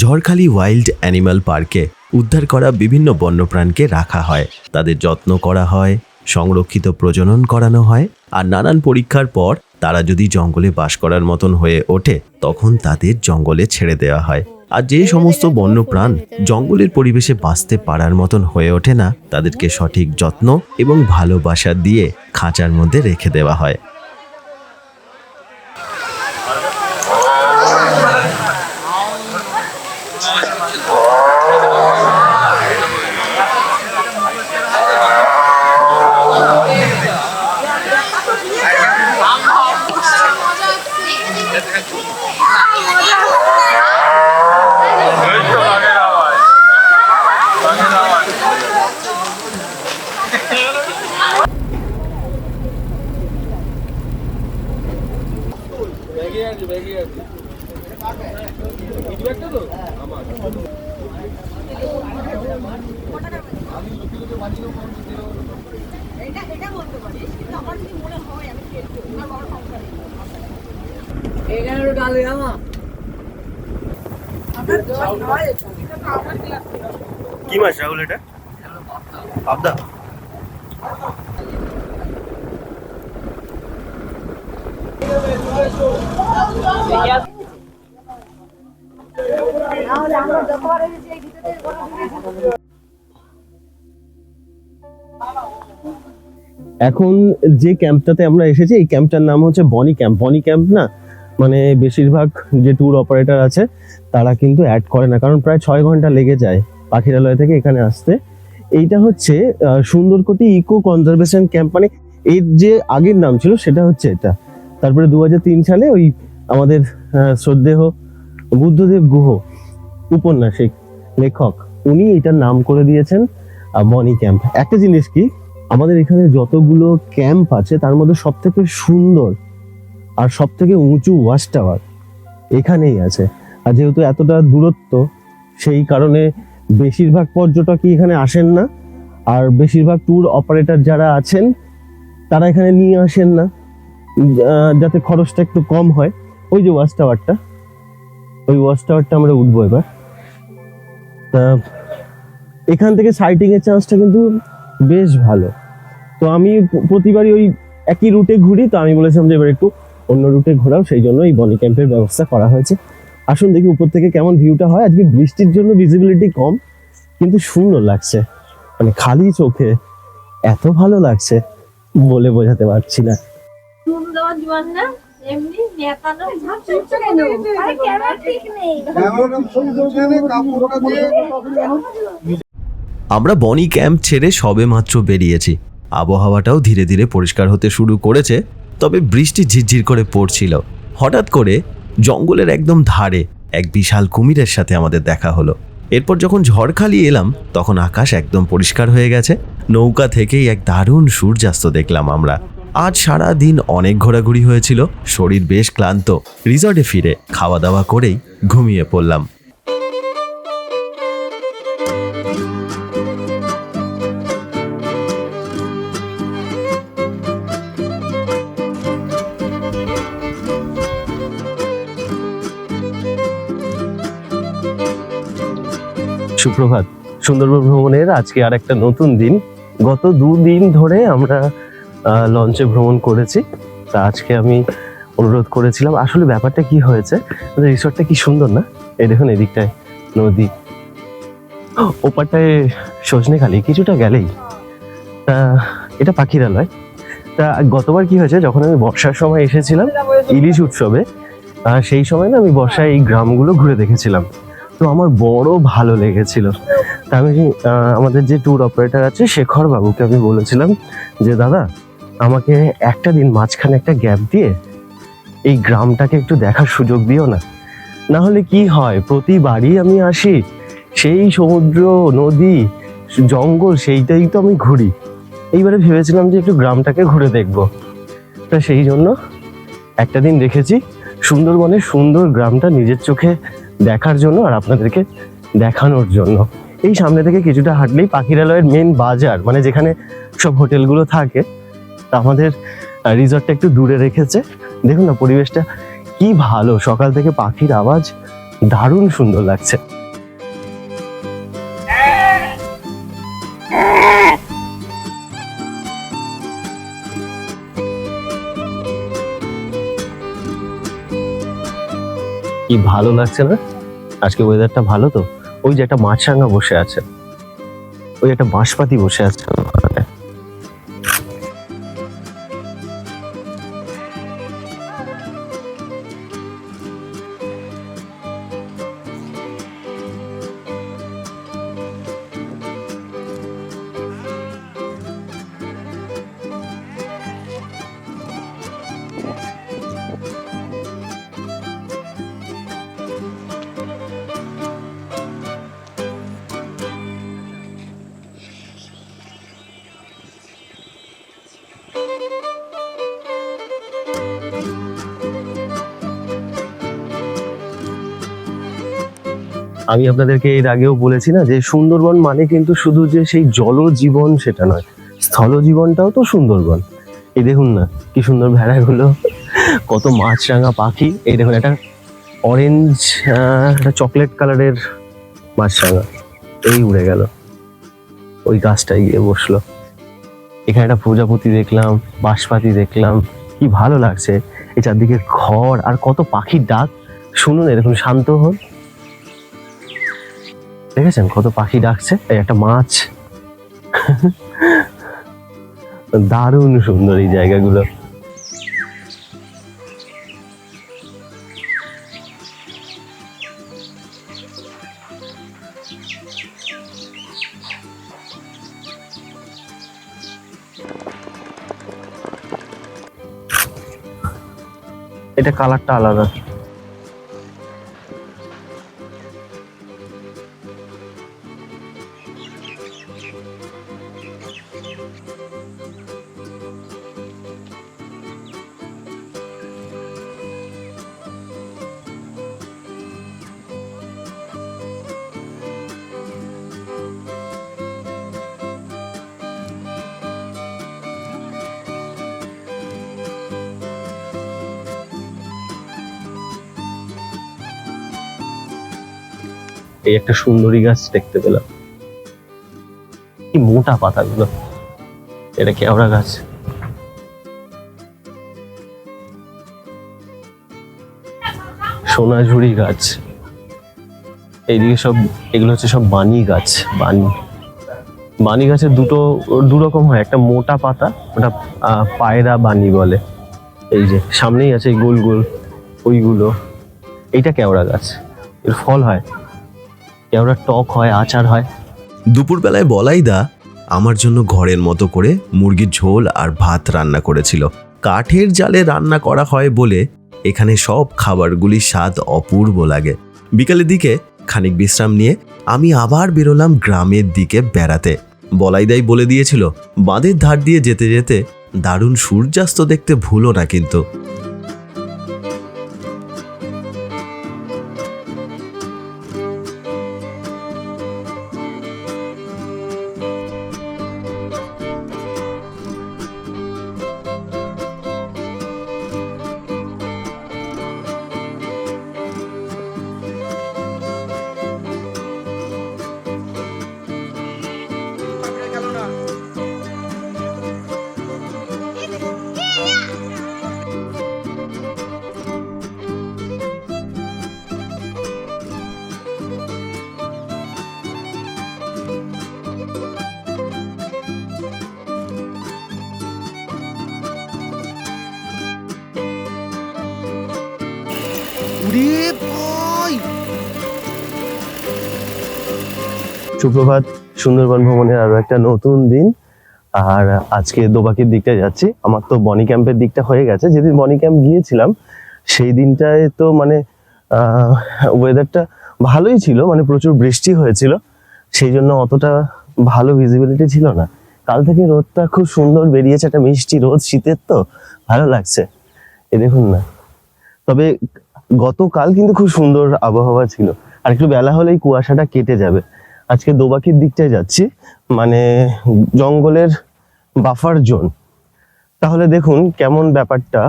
ঝড়খালি ওয়াইল্ড অ্যানিমাল পার্কে উদ্ধার করা বিভিন্ন বন্যপ্রাণকে রাখা হয়, তাদের যত্ন করা হয়, সংরক্ষিত প্রজনন করানো হয়, আর নানান পরীক্ষার পর তারা যদি জঙ্গলে বাস করার মতন হয়ে ওঠে তখন তাদের জঙ্গলে ছেড়ে দেওয়া হয়। আর যে সমস্ত বন্যপ্রাণ জঙ্গলের পরিবেশে বাঁচতে পারার মতন হয়ে ওঠে না, তাদেরকে সঠিক যত্ন এবং ভালোবাসা দিয়ে খাঁচার মধ্যে রেখে দেওয়া হয়। কি মাছ রাহুল এটা? পাবদা। এখন যে ক্যাম্পটাতে আমরা এসেছি, এই ক্যাম্পটার নাম হচ্ছে বনি ক্যাম্প। বনি ক্যাম্প না, মানে বেশিরভাগ যে ট্যুর অপারেটর আছে তারা কিন্তু অ্যাড করে না, কারণ প্রায় 6 ঘন্টা লেগে যায় পাখিরালয় থেকে এখানে আসতে। এইটা হচ্ছে সুন্দরকোটি ইকো কনজারভেশন ক্যাম্প, মানে এর যে আগের নাম ছিল সেটা হচ্ছে এটা। তারপরে 2003 সালে ওই আমাদের শ্রদ্ধেয় বুদ্ধদেব গুহ উপন্যাসিক লেখক, উনি এটার নাম করে দিয়েছেন বনি ক্যাম্প। একটা জিনিস কি, আমাদের এখানে যতগুলো ক্যাম্প আছে তার মধ্যে সব থেকে সুন্দর আর সব থেকে উঁচু ওয়াচ টাওয়ার এখানেই আছে। আর যেহেতু এতটা দূরত্ব, সেই কারণে বেশিরভাগ পর্যটকই এখানে আসেন না, আর বেশিরভাগ ট্যুর অপারেটর যারা আছেন তারা এখানে নিয়ে আসেন না, যাতে খরচটা একটু কম হয়। ওই যে ওয়াচ টাওয়ারটা, ওই ওয়াচ টাওয়ারটা আমরা উঠবো এবার। তা এখান থেকে সাইটিং এর চান্সটা কিন্তু বেশ ভালো। তো আমি প্রতিবারই ওই একই রুটে ঘুরি, তো আমি বলেছিলাম যে এবার একটু অন্য রুটে ঘোরাও, সেই জন্য এই বনি ক্যাম্পের ব্যবস্থা করা হয়েছে। আসুন দেখি উপর থেকে কেমন ভিউটা হয়। আজকে বৃষ্টির জন্য ভিজিবিলিটি কম, কিন্তু সুন্দর লাগছে, মানে খালি চোখে এত ভালো লাগছে বলে বোঝাতে পারছি না। আমরা বনি ক্যাম্প ছেড়ে সবেমাত্র বেরিয়েছি। আবহাওয়াটাও ধীরে ধীরে পরিষ্কার হতে শুরু করেছে, তবে বৃষ্টি ঝিরঝির করে পড়ছিল। হঠাৎ করে জঙ্গলের একদম ধারে এক বিশাল কুমিরের সাথে আমাদের দেখা হলো। এরপর যখন ঝড়খালি এলাম তখন আকাশ একদম পরিষ্কার হয়ে গেছে। নৌকা থেকেই এক দারুণ সূর্যাস্ত দেখলাম আমরা। আজ সারা দিন অনেক ঘোরাঘুরি হয়েছিল, শরীর বেশ ক্লান্ত। রিসর্টে ফিরে খাওয়া দাওয়া করেই ঘুমিয়ে পড়লাম। সুপ্রভাত। সুন্দরবন ভ্রমণের আজকে আর একটা নতুন দিন। গত 2 দিন ধরে আমরা লঞ্চে ভ্রমণ করেছি। তা আজকে আমি অনুরোধ করেছিলাম, আসলে ব্যাপারটা কি হয়েছে, রিসর্টটা কি সুন্দর না, এই দেখুন এদিকটায় নদী, ওপারটায় সজনেখালি, কিছুটা গেলেই তা এটা পাখিরালয়। তা গতবার কি হয়েছে, যখন আমি বর্ষার সময় এসেছিলাম ইলিশ উৎসবে, সেই সময় না আমি বর্ষায় এই গ্রামগুলো ঘুরে দেখেছিলাম, তো আমার বড় ভালো লেগেছিল। তা আমি আমাদের যে ট্যুর অপারেটর আছে শেখর বাবুকে আমি বলেছিলাম যে দাদা, আমাকে একটা দিন মাঝখানে একটা গ্যাপ দিয়ে এই গ্রামটাকে একটু দেখার সুযোগ দিও না। না হলে কি হয়, প্রতিবারই আমি আসি, সেই সমুদ্র নদী জঙ্গল সেইটাই তো আমি ঘুরি। এইবারে ভেবেছিলাম যে একটু গ্রামটাকে ঘুরে দেখব, তা সেই জন্য একটা দিন রেখেছি সুন্দরবনের সুন্দর গ্রামটা নিজের চোখে দেখার জন্য আর আপনাদেরকে দেখানোর জন্য। এই সামনে থেকে কিছুটা হাঁটলেই পাখিরালয়ের মেন বাজার, মানে যেখানে সব হোটেলগুলো থাকে। তা আমাদের রিসর্টটা একটু দূরে রেখেছে। দেখুন না পরিবেশটা কি ভালো, সকাল থেকে পাখির আওয়াজ দারুণ সুন্দর লাগছে। কি ভালো লাগছে না আজকে, ওয়েদারটা ভালো তো। ওই যে একটা মাছরাঙা বসে আছে, ওই একটা বাঁশপাতি বসে আছে ওখানে। আমি আপনাদেরকে এর আগেও বলেছি না যে সুন্দরবন মানে কিন্তু শুধু যে সেই জলজীবন সেটা নয়, স্থল জীবনটাও তো সুন্দরবন। এই দেখুন না কি সুন্দর ভেড়াগুলো, কত মাছরাঙা পাখি। এই দেখুন একটা অরেঞ্জ, একটা চকলেট কালারের মাছরাঙা, এই উড়ে গেল, ওই গাছটায় গিয়ে বসলো। এখানে একটা প্রজাপতি দেখলাম, বাঁশপাতি দেখলাম, কি ভালো লাগছে। এই চারদিকে ঘর আর কত পাখির ডাক শুনুন। এরকম শান্ত হন, দেখেছেন কত পাখি ডাকছে। এই একটা মাছ, দারুণ সুন্দর এই জায়গাগুলো। এটা কালারটা আলাদা। এই একটা সুন্দরী গাছ দেখতে পেলাম, কি মোটা পাতাগুলো। এটা কেওড়া গাছ। সোনাঝুরি গাছ। এইদিকে সব, এগুলো হচ্ছে সব বানি গাছ। বানি গাছের দু রকম হয়, একটা মোটা পাতা, ওটা পায়রা বানি বলে। এই যে সামনেই আছে গোল গোল ওইগুলো, এইটা কেওড়া গাছ। এর ফল হয়, কেওড়ার টক হয়, আচার হয়। দুপুরবেলায় বলাইদা আমার জন্য ঘরের মতো করে মুরগির ঝোল আর ভাত রান্না করেছিল। কাঠের জালে রান্না করা হয় বলে এখানে সব খাবারগুলির স্বাদ অপূর্ব লাগে। বিকালের দিকে খানিক বিশ্রাম নিয়ে আমি আবার বেরোলাম গ্রামের দিকে বেড়াতে। বলাইদাই বলে দিয়েছিল বাঁধের ধার দিয়ে যেতে যেতে দারুণ সূর্যাস্ত দেখতে ভুলো না কিন্তু। সুপ্রভাত, সুন্দরবন ভ্রমণের আরো একটা নতুন দিন। আর আজকে দোবাকির দিকটা যাচ্ছি। আমার তো বনি ক্যাম্পের দিকটা হয়ে গেছে। যেদিন বনি ক্যাম্প গিয়েছিলাম সেই দিনটায় তো মানে ওয়েদারটা ভালোই ছিল, মানে প্রচুর বৃষ্টি হয়েছিল, সেই জন্য অতটা ভালো ভিজিবিলিটি ছিল না। কাল থেকে রোদটা খুব সুন্দর বেরিয়েছে, একটা মিষ্টি রোদ, শীতের তো ভালো লাগছে। এ দেখুন না, তবে গতকাল কিন্তু খুব সুন্দর আবহাওয়া ছিল, আর একটু বেলা হলেই কুয়াশাটা কেটে যাবে। আজকে দোবাকির দিকটায় যাচ্ছি, মানে জঙ্গলের বাফার জোন। তাহলে দেখুন কেমন ব্যাপারটা।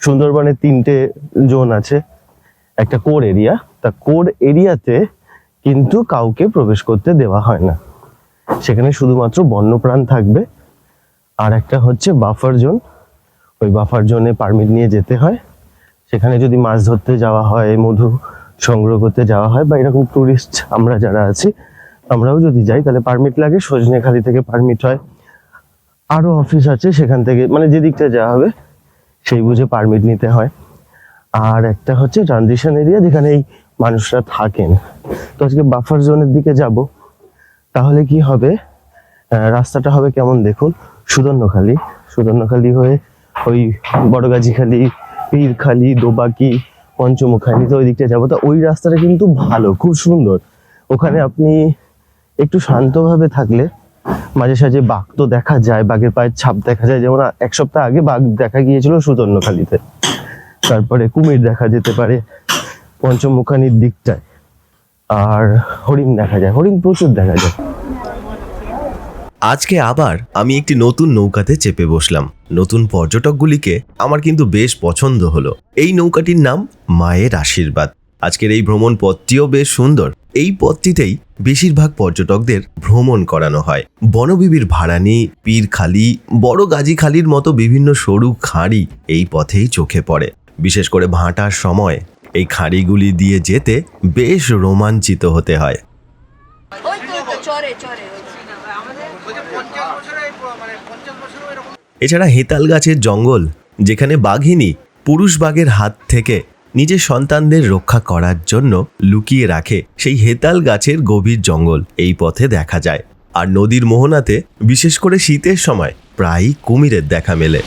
সুন্দরবনে 3টে জোন আছে, একটা কোর এরিয়া, তা কোর এরিয়াতে কিন্তু কাউকে প্রবেশ করতে দেওয়া হয় না, সেখানে শুধুমাত্র বন্যপ্রাণ থাকবে। আর একটা হচ্ছে বাফার জোন, ওই বাফার জোনে পারমিট নিয়ে যেতে হয়। সেখানে যদি মাছ ধরতে যাওয়া হয়, মধু সংগ্রহ করতে যাওয়া হয়, বা এরকম টুরিস্ট আমরা যারা আছি আমরাও যদি যাই তাহলে পারমিট লাগে। সজনেখালি থেকে পারমিট হয়, আরও অফিস আছে সেখান থেকে, মানে যে দিকটা যাওয়া হবে সেই বুঝে পারমিট নিতে হয়। আর একটা হচ্ছে ট্রানজিশন এরিয়া, যেখানে এই মানুষরা থাকেন। তো আজকে বাফার জোনের দিকে যাব। তাহলে কি হবে, রাস্তাটা হবে কেমন দেখুন, সুদর্ণখালি হয়ে ওই বড়গাজীখালি, পীরখালি, দোবাকি, পঞ্চমুখালি, তো ওই দিকটা যাবো। তো ওই রাস্তাটা কিন্তু ভালো, খুব সুন্দর। ওখানে আপনি একটু শান্তভাবে থাকলে মাঝে সাঝে বাঘ তো দেখা যায়, বাঘের পায়ের ছাপ দেখা যায়। যেমন 1 সপ্তাহ আগে বাঘ দেখা গিয়েছিল সুদর্ণখালিতে। তারপরে কুমির দেখা যেতে পারে পঞ্চমুখানির দিকটায়, আর হরিণ দেখা যায়, হরিণ প্রচুর দেখা যায়। আজকে আবার আমি একটি নতুন নৌকাতে চেপে বসলাম। নতুন পর্যটকগুলিকে আমার কিন্তু বেশ পছন্দ হলো। এই নৌকাটির নাম মায়ের আশীর্বাদ। আজকের এই ভ্রমণ পথটিও বেশ সুন্দর। এই পথটিতেই বেশিরভাগ পর্যটকদের ভ্রমণ করানো হয়। বনবিবির ভাড়ানি, পীরখালি, বড় গাজীখালির মতো বিভিন্ন সরু খাঁড়ি এই পথেই চোখে পড়ে। বিশেষ করে ভাটার সময় এই খাঁড়িগুলি দিয়ে যেতে বেশ রোমাঞ্চিত হতে হয়। এছাড়া হেতাল গাছের জঙ্গল, যেখানে বাঘিনী পুরুষ বাঘের হাত থেকে নিজের সন্তানদের রক্ষা করার জন্য লুকিয়ে রাখে, সেই হেতাল গাছের গভীর জঙ্গল এই পথে দেখা যায়। আর নদীর মোহনাতে বিশেষ করে শীতের সময় প্রায়ই কুমিরের দেখা মেলে।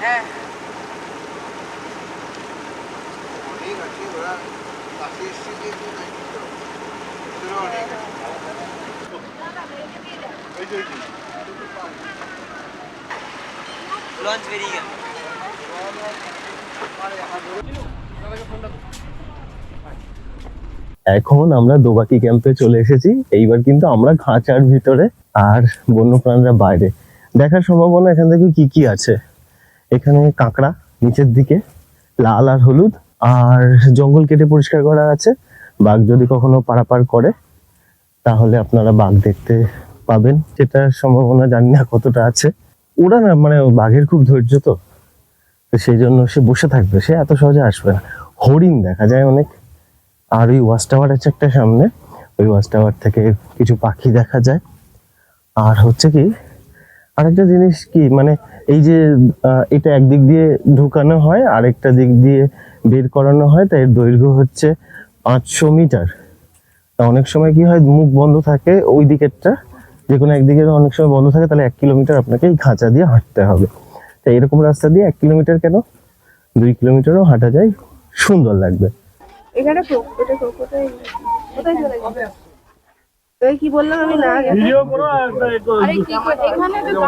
হ্যাঁ, লঞ্চ বেরিয়ে গেল। এখন আমরা দোবাকি ক্যাম্পে চলে এসেছি। এইবার কিন্তু আমরা খাঁচার ভিতরে আর বন্যপ্রাণীরা বাইরে। দেখার সম্ভাবনা এখান থেকে কি কি আছে। এখানে কাঁকড়া নিচের দিকে, লাল আর হলুদ, আর জঙ্গল কেটে পরিষ্কার করা আছে। বাঘ যদি কখনো পারাপার করে তাহলে আপনারা বাঘ দেখতে পাবেন, সেটার সম্ভাবনা জানি না কতটা আছে। ওরা না, মানে বাঘের খুব ধৈর্য, তো সেই জন্য সে বসে থাকবে, সে এত সহজে আসবে না। হরিণ দেখা যায় অনেক। আর ওই ওয়াচ টাওয়ার আছে একটা সামনে, ওই ওয়াচ টাওয়ার থেকে কিছু পাখি দেখা যায়। আর হচ্ছে কি আরেকটা জিনিস কি, মানে এই যে এটা একদিক দিয়ে ঢুকানো হয়, আরেকটা দিক দিয়ে বের করানো হয়, তাই এর দৈর্ঘ্য হচ্ছে 500 মিটার। তা অনেক সময় কি হয়, মুখ বন্ধ থাকে ওই দিকেরটা, যে কোনো একদিকে অনেক সময় বন্ধ থাকে, তাহলে 1 কিলোমিটার আপনাকে এই খাঁচা দিয়ে হাঁটতে হবে। তাই এরকম রাস্তা দিয়ে 1 কিলোমিটার কেন, 2 কিলোমিটারও হাঁটা যায়, সুন্দর লাগবে। এখানে কোথায় চলে যাবে? তুই কি বললাম আমি না ভিডিও করো। আরে কি করে এখানে তো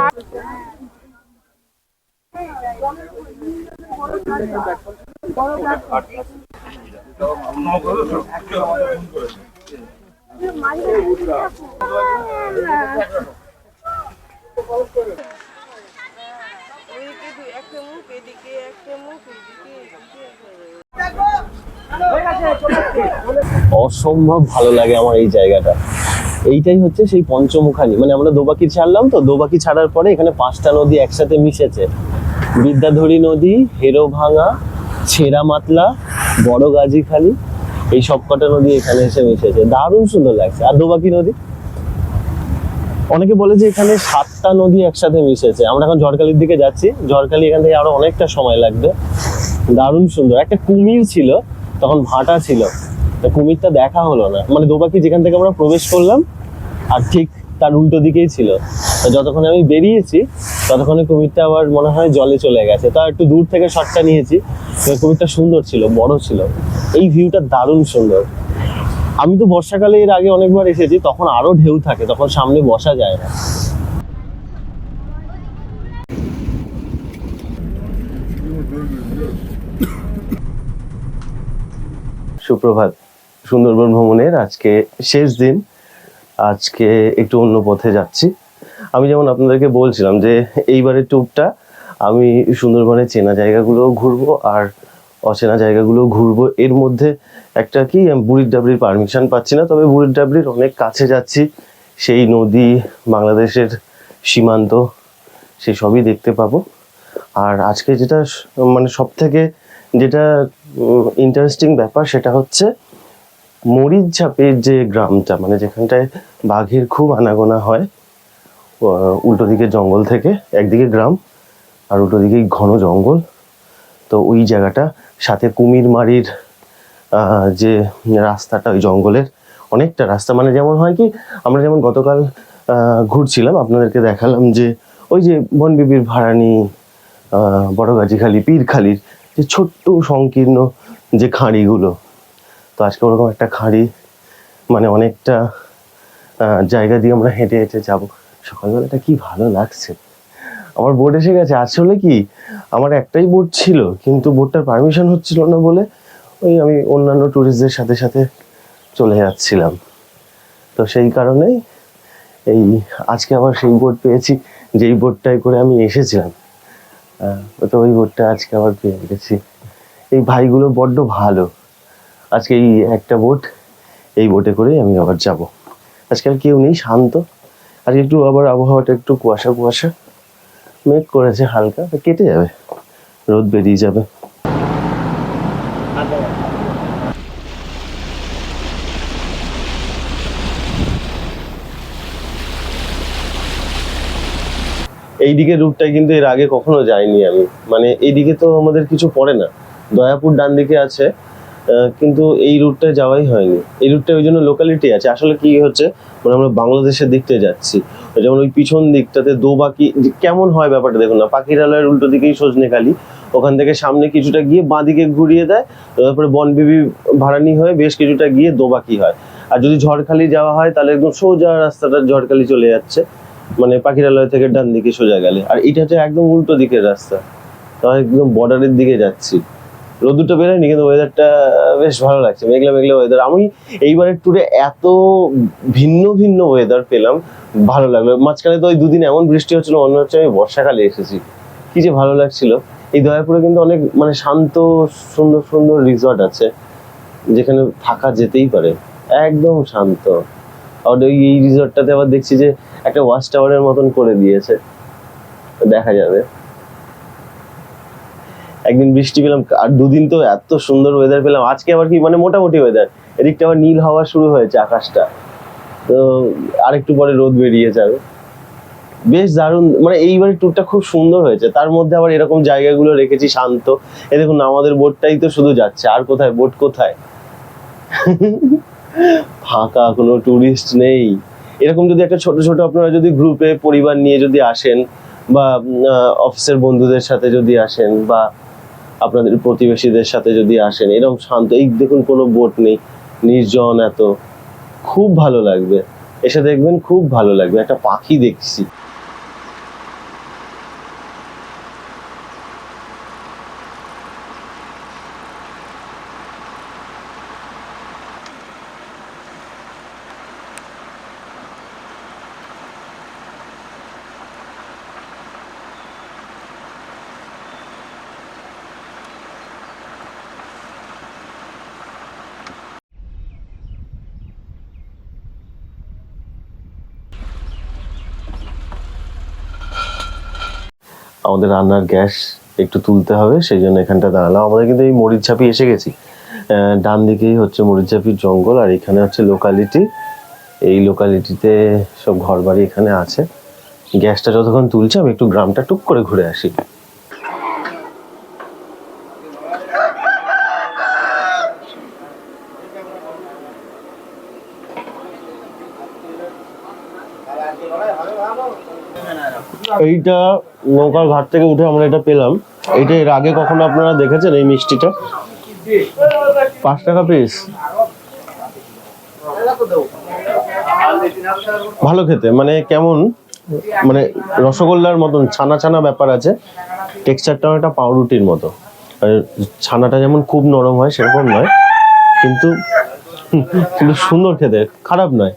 অসম্ভব ভালো লাগে আমার এই জায়গাটা। এইটাই হচ্ছে সেই পঞ্চমুখানি, মানে আমরা দোবাকি ছাড়লাম, তো দোবাকি ছাড়ার পরে এখানে 5টা নদী একসাথে মিশেছে। বিদ্যাধরী নদী, হেরোভাঙা, ছেঁড়া মাতলা, বড় গাজীখালি, এই সব কটা নদী এখানে এসে মিশেছে, দারুণ সুন্দর লাগছে। আর দোবাকি নদী, অনেকে বলে যে এখানে 7টা নদী একসাথে মিশেছে। আমরা এখন ঝড়খালির দিকে যাচ্ছি, ঝড়খালি এখান থেকে আরো অনেকটা সময় লাগবে। দারুণ সুন্দর। একটা কুমির ছিল, তখন ভাটা ছিল, কুমিরটা দেখা হলো না, মানে দোবাকি যেখান থেকে আমরা প্রবেশ করলাম আর ঠিক তার উল্টো দিকেই ছিল। তো যতক্ষণ আমি বেরিয়েছি ততক্ষণে কুমিরটা আবার মনে হয় জলে চলে গেছে। তা একটু দূর থেকে শটটা নিয়েছি, কুমিরটা সুন্দর ছিল, বড় ছিল। এই ভিউটা দারুণ সুন্দর। আমি তো বর্ষাকালে এর আগে অনেকবার এসেছি, তখন আরো ঢেউ থাকে, তখন সামনে বসা যায় না। সুপ্রভাত। সুন্দরবন ভ্রমণের আজকে শেষ দিন। আজকে একটু অন্য পথে যাচ্ছি। আমি যেমন আপনাদেরকে বলছিলাম যে এইবারের ট্যুরটা আমি সুন্দরবনের চেনা জায়গাগুলো ঘুরবো আর অচেনা জায়গাগুলো ঘুরবো। এর মধ্যে একটা কি, আমি বুড়ির ডাবরির পারমিশন পাচ্ছি না, তবে বুড়ির ডাবরির অনেক কাছে যাচ্ছি। সেই নদী, বাংলাদেশের সীমান্ত, সেই সবই দেখতে পাবো। আর আজকে যেটা মানে সব থেকে যেটা ইন্টারেস্টিং ব্যাপার সেটা হচ্ছে মরিচঝাপের যে গ্রামটা, মানে যেখানটায় বাঘের খুব আনাগোনা হয়। উল্টো দিকে জঙ্গল থেকে, একদিকে গ্রাম আর উল্টো দিকে ঘন জঙ্গল। তো ওই জায়গাটা, সাথে কুমিরমারির যে রাস্তাটা, ওই জঙ্গলের অনেকটা রাস্তা, মানে যেমন হয় কি, আমরা যেমন গতকাল ঘুরছিলাম, আপনাদেরকে দেখালাম যে ওই যে বনবিবির ভাড়ানি, বড়গাজীখালি, পীরখালির যে ছোট্ট সংকীর্ণ যে খাঁড়িগুলো, তো আজকে ওরকম একটা খাঁড়ি, মানে অনেকটা জায়গা দিয়ে আমরা হেঁটে হেঁটে যাবো। সকালবেলাটা কি ভালো লাগছে। আমার বোট এসে গেছে। আসলে কি, আমার একটাই বোট ছিল, কিন্তু বোটটার পারমিশন হচ্ছিল না বলে ওই আমি অন্যান্য ট্যুরিস্টদের সাথে সাথে চলে যাচ্ছিলাম। তো সেই কারণেই এই আজকে আবার সেই বোট পেয়েছি যেই বোটটায় করে আমি এসেছিলাম। তো ওই বোটটা আজকে আবার পেয়ে গেছি। এই ভাইগুলো বড্ড ভালো। আজকে এই একটা বোট, এই বোটে করেই আমি আবার যাব। আজকাল কেউ নেই, শান্ত। আর একটু আবার আবহাওয়াটা একটু কুয়াশা কুয়াশা, মেঘ করেছে হালকা, কেটে যাবে, রোদ বেরিয়ে যাবে। এইদিকে রুটটাই কিন্তু এর আগে কখনো যাইনি আমি, মানে এইদিকে তো আমাদের কিছু পড়ে না। দয়াপুর ডান দিকে আছে, কিন্তু এই রুটটায় যাওয়াই হয়নি। এই রুটটা ওই জন্য লোকালিটি আছে। আসলে কি হচ্ছে, মানে আমরা বাংলাদেশের দিকতে যাচ্ছি, যেমন ওই পিছন দিকটাতে দোবাকি কেমন হয় ব্যাপারটা দেখুন না। পাখিরালয়ের উল্টো দিকেই সজনেখালি, ওখান থেকে সামনে কিছুটা গিয়ে বাঁ দিকে ঘুরিয়ে দেয়, তারপরে বনবিবি ভাড়ানি হয়ে বেশ কিছুটা গিয়ে দোবাকি হয়। আর যদি ঝড়খালি যাওয়া হয় তাহলে একদম সোজা রাস্তাটা ঝড়খালি চলে যাচ্ছে, মানে পাখিরালয় থেকে ডান দিকে সোজা গেলে। আর এটা হচ্ছে একদম উল্টো দিকের রাস্তা, তো একদম বর্ডারের দিকে যাচ্ছি। রোদ্দুরটা বেরোয়নি, কিন্তু ওয়েদারটা বেশ ভালো লাগছে, মেঘলা মেঘলা ওয়েদার। আমি এইবারের ট্যুরে এত ভিন্ন ভিন্ন ওয়েদার পেলাম, ভালো লাগলো। মাঝখানে তো ওই দুদিন এমন বৃষ্টি হচ্ছিল, মনে হচ্ছে আমি বর্ষাকালে এসেছি। কি যে ভালো লাগছিল। এই দয়াপুরে কিন্তু অনেক মানে শান্ত সুন্দর সুন্দর রিসর্ট আছে, যেখানে থাকা যেতেই পারে, একদম শান্ত। আর এই রিসর্টটাতে আবার দেখছি যে একটা ওয়াচ টাওয়ারের মতন করে দিয়েছে, দেখা যাবে। একদিন বৃষ্টি পেলাম, আর দুদিন তো এত সুন্দর ওয়েদার পেলাম। আজকে আবার কি, মানে মোটামুটি ওয়েদার। এদিকটা আবার নীল হওয়া শুরু হয়েছে আকাশটা, তো আরেকটু পরে রোদ বেরিয়ে যাবে। বেশ দারুণ, মানে এইবারের ট্যুরটা খুব সুন্দর হয়েছে। তার মধ্যে আবার এরকম জায়গাগুলো রেখেছি শান্ত। এ দেখুন, আমাদের বোটটাই তো শুধু যাচ্ছে, আর কোথায় বোট, কোথায় ফাঁকা, কোনো টুরিস্ট নেই। এরকম যদি একটা ছোট ছোট আপনারা যদি গ্রুপে পরিবার নিয়ে যদি আসেন, বা অফিসের বন্ধুদের সাথে যদি আসেন, বা আপনাদের প্রতিবেশীদের সাথে যদি আসেন, এরকম শান্ত, এই দেখুন কোনো বোট নেই, নির্জন, এত খুব ভালো লাগবে। এসে দেখবেন খুব ভালো লাগবে। একটা পাখি দেখছি। আমাদের রান্নার গ্যাস একটু তুলতে হবে, সেই জন্য এখানটা দাঁড়ালাম। আমাদের কিন্তু এই মরিচঝাপি এসে গেছি। ডান দিকেই হচ্ছে মরিচঝাপির জঙ্গল, আর এখানে হচ্ছে লোকালিটি। এই লোকালিটিতে সব ঘরবাড়ি এখানে আছে। গ্যাসটা যতক্ষণ তুলছে আমি একটু গ্রামটা টুক করে ঘুরে আসি। এইটা নৌকার ঘাট থেকে উঠে আমরা এটা পেলাম। এইটা এর আগে কখনো আপনারা দেখেছেন এই মিষ্টিটা? 5 টাকা পিস। ভালো খেতে, মানে কেমন, মানে রসগোল্লার মতন ছানা ছানা ব্যাপার আছে। টেক্সচারটাও একটা পাউরুটির মতো। আর ছানাটা যেমন খুব নরম হয় সেরকম নয়, কিন্তু কিন্তু সুন্দর খেতে, খারাপ নয়।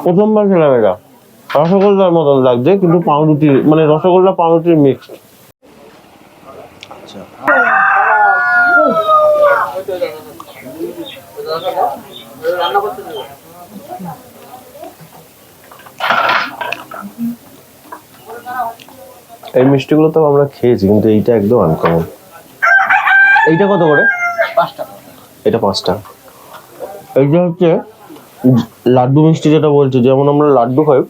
প্রথমবার খেলাম এটা, রসগোল্লার মতন লাগছে কিন্তু পাউরুটি, মানে রসগোল্লা পাউরুটির মিক্স। এই মিষ্টিগুলো তো আমরা খেয়েছি, কিন্তু এইটা একদম আনকমন। এইটা কত করে? 5 টাকা। এটা 5 টাকা। এইটা হচ্ছে লাড্ডু মিষ্টি, যেটা বলছে, যেমন আমরা লাড্ডু খাই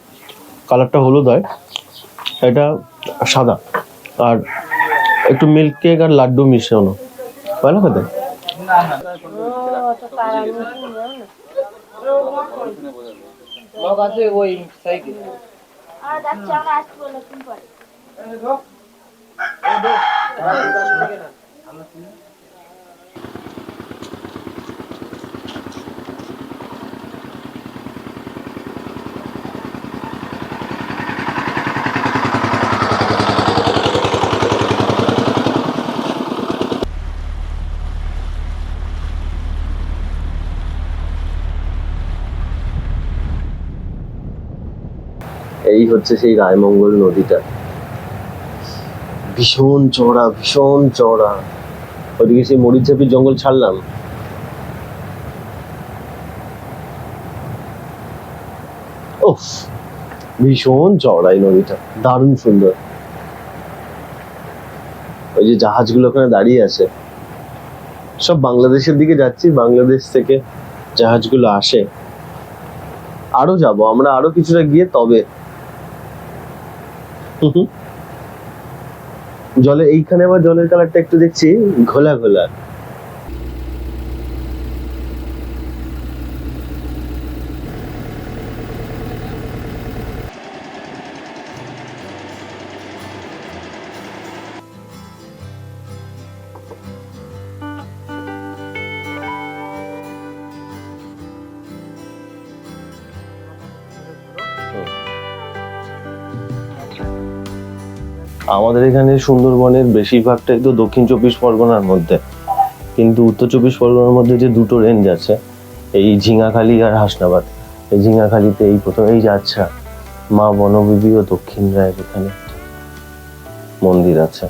কালারটা হলুদ হয়, এটা সাদা, আর একটু মিল্ক কেক আর লাড্ডু মিশানো। ভালো খেতে। এই হচ্ছে সেই রায়মঙ্গল নদীটা, ভীষণ চওড়া, ভীষণ চওড়া। ওদিকে সেই মরিচঝাপির জঙ্গল ছাড়লাম, ওফ ভীষণ চওড়া এই নদীটা, দারুণ সুন্দর। ওই যে জাহাজগুলো ওখানে দাঁড়িয়ে আছে, সব বাংলাদেশের দিকে যাচ্ছি, বাংলাদেশ থেকে জাহাজগুলো আসে। আরো যাব আমরা, আরো কিছুটা গিয়ে তবে। জলে এইখানে আবার জলের কালারটা একটু দেখছি ঘোলা ঘোলা। আমাদের এখানে সুন্দরবনের বেশিরভাগটাই তো দক্ষিণ 24 পরগনার মধ্যে, কিন্তু উত্তর 24 পরগনার মধ্যে যে দুটো রেঞ্জ আছে, এই ঝিঙাখালি আর হাসনাবাদ। এই ঝিঙাখালিতে এই প্রথম, এই যে আচ্ছা মা বনবিবি ও দক্ষিণ রায়ের এখানে মন্দির আছে।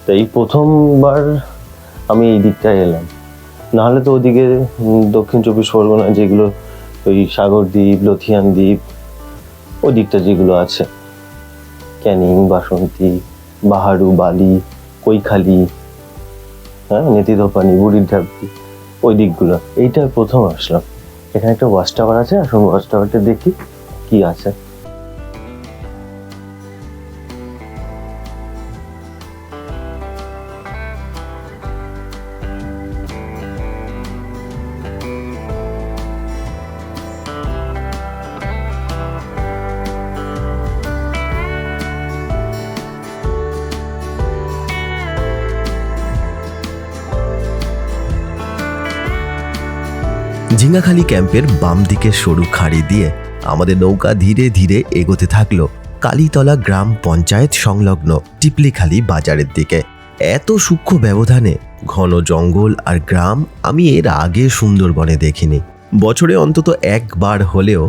তো এই প্রথমবার আমি এই দিকটায় এলাম, নাহলে তো ওদিকে দক্ষিণ 24 পরগনা যেগুলো ওই সাগরদ্বীপ, লথিয়ান দ্বীপ, ওই দিকটা যেগুলো আছে, ক্যানিং, বাসন্তী, বাহারু, বালি, কৈখালি, হ্যাঁ, নেতিধোপানি, বুড়ির ঢাবি, ওই দিকগুলো। এইটা প্রথম আসলাম। এখানে একটা ওয়াচ টাওয়ার আছে, আসুন ওয়াচ টাওয়ারটা দেখি কি আছে। ঝিঙাখালি ক্যাম্পের বাম দিকে সরু খাড়ি দিয়ে আমাদের নৌকা ধীরে ধীরে এগোতে থাকলো কালীতলা গ্রাম পঞ্চায়েত সংলগ্ন টিপলিখালি বাজারের দিকে। এত সূক্ষ্ম ব্যবধানে ঘন জঙ্গল আর গ্রাম আমি এর আগে সুন্দরবনে দেখিনি। বছরে অন্তত একবার হলেও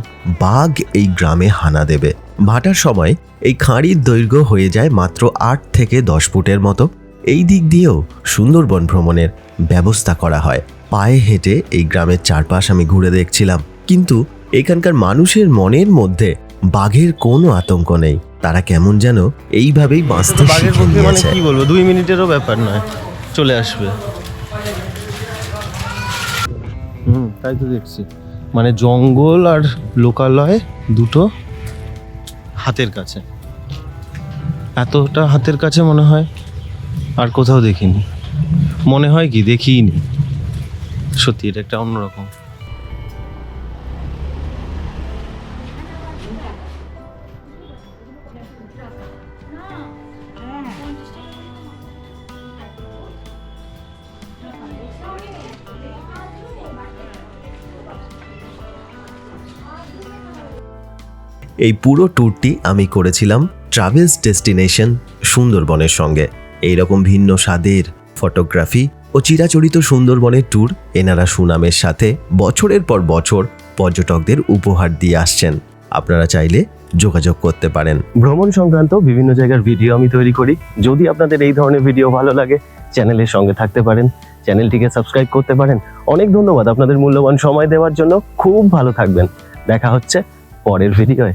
বাঘ এই গ্রামে হানা দেবে। ভাটার সময় এই খাঁড়ির দৈর্ঘ্য হয়ে যায় মাত্র 8 থেকে 10 ফুটের মতো। এই দিক দিয়েও সুন্দরবন ভ্রমণের ব্যবস্থা করা হয়। পায়ে হেঁটে এই গ্রামের চারপাশ আমি ঘুরে দেখছিলাম, কিন্তু এখানকার মানুষের মনের মধ্যে বাঘের কোনো আতঙ্ক নেই, তারা কেমন যেন এইভাবেই বাঁচতে বাঘের শিখে পক্ষে মানে নিয়েছে। কি বলবো, 2 মিনিটেরও ব্যাপার নয়, চলে আসবে। তাই তো দেখছি, মানে জঙ্গল আর লোকালয় দুটো হাতের কাছে, এতটা হাতের কাছে মনে হয় আর কোথাও দেখিনি। মনে হয় কি দেখিনি, সত্যি এটা একটা অন্যরকম। এই পুরো ট্যুরটি আমি করেছিলাম ট্রাভেলস ডেস্টিনেশন সুন্দরবনের সঙ্গে। এইরকম ভিন্ন স্বাদের ফটোগ্রাফি ও চিরাচরিত সুন্দরবনের ট্যুর এনারা সুনামের সাথে বছরের পর বছর পর্যটকদের উপহার দিয়ে আসছেন। আপনারা চাইলে যোগাযোগ করতে পারেন। ভ্রমণ সংক্রান্ত বিভিন্ন জায়গার ভিডিও আমি তৈরি করি। যদি আপনাদের এই ধরনের ভিডিও ভালো লাগে, চ্যানেলের সঙ্গে থাকতে পারেন, চ্যানেলটিকে সাবস্ক্রাইব করতে পারেন। অনেক ধন্যবাদ আপনাদের মূল্যবান সময় দেওয়ার জন্য। খুব ভালো থাকবেন। দেখা হচ্ছে পরের ভিডিওয়।